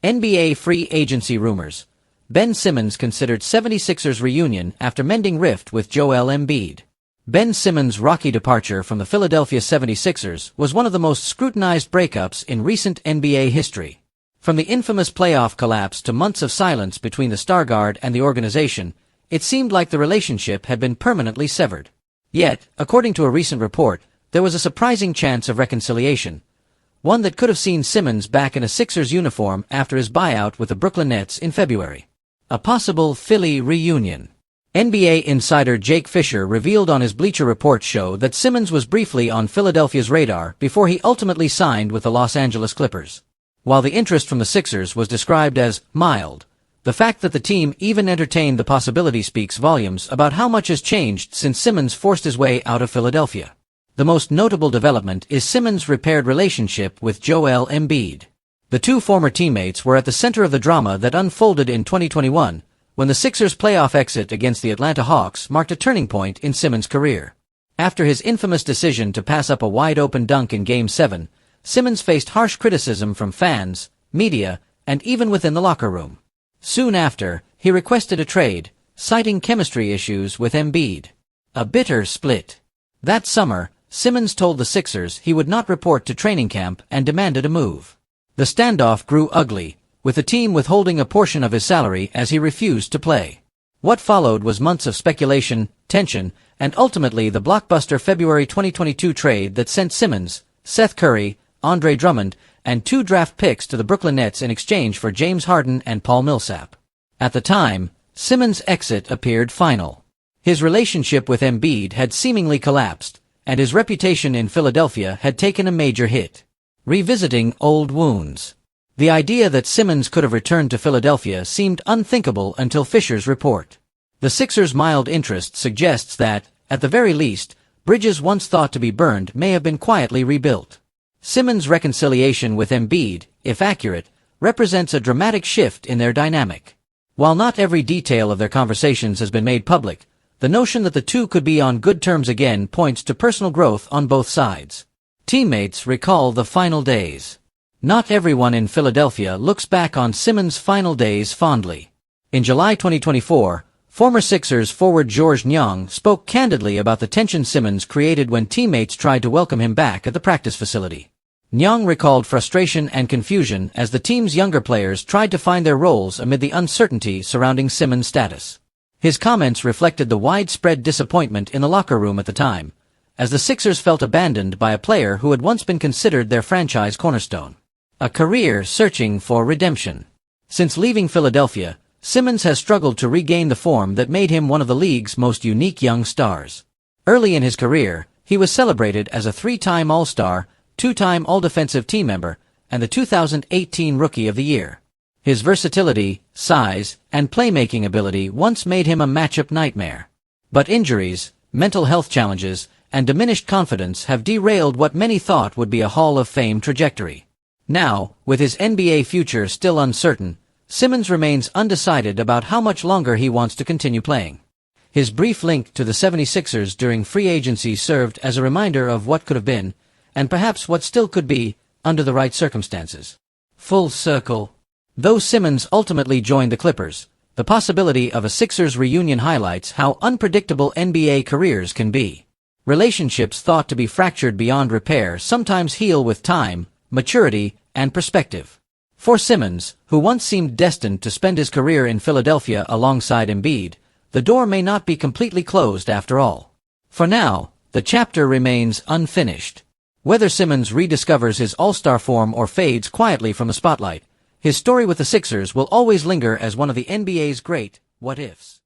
NBA free agency rumors. Ben Simmons considered 76ers reunion after mending rift with Joel Embiid. Ben Simmons' rocky departure from the Philadelphia 76ers was one of the most scrutinized breakups in recent NBA history. From the infamous playoff collapse to months of silence between the star guard and the organization, it seemed like the relationship had been permanently severed. Yet, according to a recent report, there was a surprising chance of reconciliation, one that could have seen Simmons back in a Sixers uniform after his buyout with the Brooklyn Nets in February. A possible Philly reunion. NBA insider Jake Fisher revealed on his Bleacher Report show that Simmons was briefly on Philadelphia's radar before he ultimately signed with the Los Angeles Clippers. While the interest from the Sixers was described as mild, the fact that the team even entertained the possibility speaks volumes about how much has changed since Simmons forced his way out of Philadelphia. The most notable development is Simmons' repaired relationship with Joel Embiid. The two former teammates were at the center of the drama that unfolded in 2021, when the Sixers' playoff exit against the Atlanta Hawks marked a turning point in Simmons' career. After his infamous decision to pass up a wide-open dunk in Game 7, Simmons faced harsh criticism from fans, media, and even within the locker room. Soon after, he requested a trade, citing chemistry issues with Embiid. A bitter split. That summer, Simmons told the Sixers he would not report to training camp and demanded a move. The standoff grew ugly, with the team withholding a portion of his salary as he refused to play. What followed was months of speculation, tension, and ultimately the blockbuster February 2022 trade that sent Simmons, Seth Curry, Andre Drummond, and 2 draft picks to the Brooklyn Nets in exchange for James Harden and Paul Millsap. At the time, Simmons' exit appeared final. His relationship with Embiid had seemingly collapsed, and his reputation in Philadelphia had taken a major hit. Revisiting old wounds. The idea that Simmons could have returned to Philadelphia seemed unthinkable until Fisher's report. The Sixers' mild interest suggests that, at the very least, bridges once thought to be burned may have been quietly rebuilt. Simmons' reconciliation with Embiid, if accurate, represents a dramatic shift in their dynamic. While not every detail of their conversations has been made public, the notion that the two could be on good terms again points to personal growth on both sides. Teammates recall the final days. Not everyone in Philadelphia looks back on Simmons' final days fondly. In July 2024, former Sixers forward Georges Niang spoke candidly about the tension Simmons created when teammates tried to welcome him back at the practice facility. Niang recalled frustration and confusion as the team's younger players tried to find their roles amid the uncertainty surrounding Simmons' status. His comments reflected the widespread disappointment in the locker room at the time, as the Sixers felt abandoned by a player who had once been considered their franchise cornerstone. A career searching for redemption. Since leaving Philadelphia, Simmons has struggled to regain the form that made him one of the league's most unique young stars. Early in his career, he was celebrated as a 3-time All-Star, 2-time All-Defensive Team member, and the 2018 Rookie of the Year. His versatility, size, and playmaking ability once made him a matchup nightmare. But injuries, mental health challenges, and diminished confidence have derailed what many thought would be a Hall of Fame trajectory. Now, with his NBA future still uncertain, Simmons remains undecided about how much longer he wants to continue playing. His brief link to the 76ers during free agency served as a reminder of what could have been, and perhaps what still could be, under the right circumstances. Full circle. Though Simmons ultimately joined the Clippers, the possibility of a Sixers reunion highlights how unpredictable NBA careers can be. Relationships thought to be fractured beyond repair sometimes heal with time, maturity, and perspective. For Simmons, who once seemed destined to spend his career in Philadelphia alongside Embiid, the door may not be completely closed after all. For now, the chapter remains unfinished. Whether Simmons rediscovers his all-star form or fades quietly from the spotlight, his story with the Sixers will always linger as one of the NBA's great what-ifs.